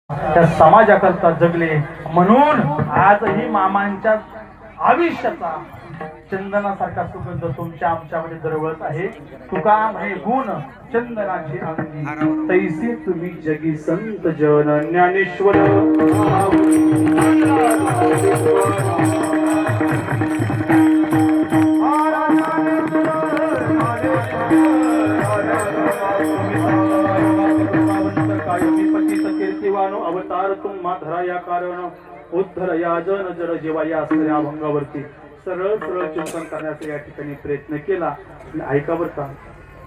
त्या समाजाकरता जगले म्हणून आजही मामांच्या आयुष्याचा चंदनासारखा सुगंध तुमच्या आमच्यामध्ये दरवळत आहे। तुका म्हणे गुण चंदनाची अंगी तैसे तुम्ही जगी संत जन ज्ञानेश्वर अवतार तुम्हा धरा या कारण उद्धर या जन जर जेव्हा या असणाऱ्या अभंगावरती सरळ सरळ चिंतन करण्याचा या ठिकाणी प्रयत्न केला। ऐका बरं का,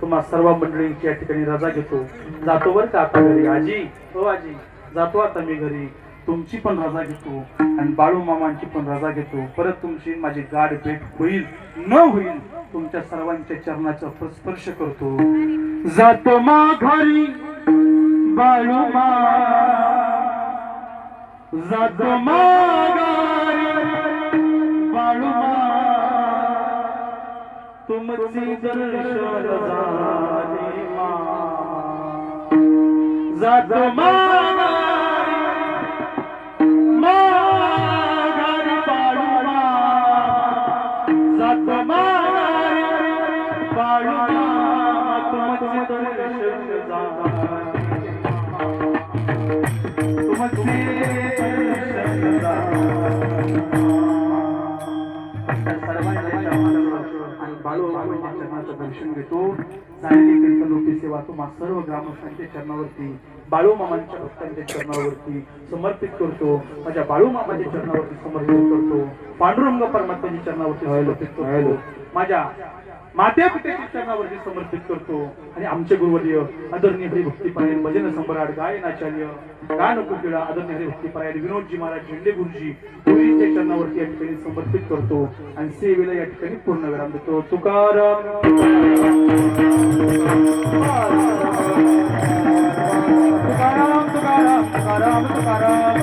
तुम्हा सर्व मंडळींची या ठिकाणी रजा घेतो, जातो बरं का आता घरी। आजी हो आजी, जातो आता मी घरी, तुमची पण रजा घेतो आणि बाळू मामांची पण रजा घेतो। परत तुमची माझी गाठ भेट होईल न होईल तुमच्या सर्वांच्या चरणाचा स्पर्श करतो। जातो माघारी बाळू जातो माघारी बाळू तुमची दर्शन झाले जातो माघारी बाळू जातो माघारी बाळू तुमचे दर्शन झाले दर्शन घेतो। झालेली कीर्तनरूपी सेवा तुम्हा सर्व ग्रामस्थांच्या चरणावरती बाळू मामांच्या भक्तांच्या चरणावरती समर्पित करतो। माझ्या बाळू मामाच्या चरणावरती समर्पित करतो। पांडुरंग परमात्म्याच्या चरणावरती समर्पित करतो। माझ्या माते पित्याच्या चरणावरती समर्पित करतो। आणि आमचे गुरुवर्य आदरणीय हरिभक्तीपरायण भजन सम्राट गायनाचार्य गानकुकिळा आदरणीय हरिभक्तीपरायण विनोदजी महाराज झेंडे गुरुजीच्या चरणावरती या ठिकाणी समर्पित करतो आणि सेवेला या ठिकाणी पूर्ण विराम देतो। तुकाराम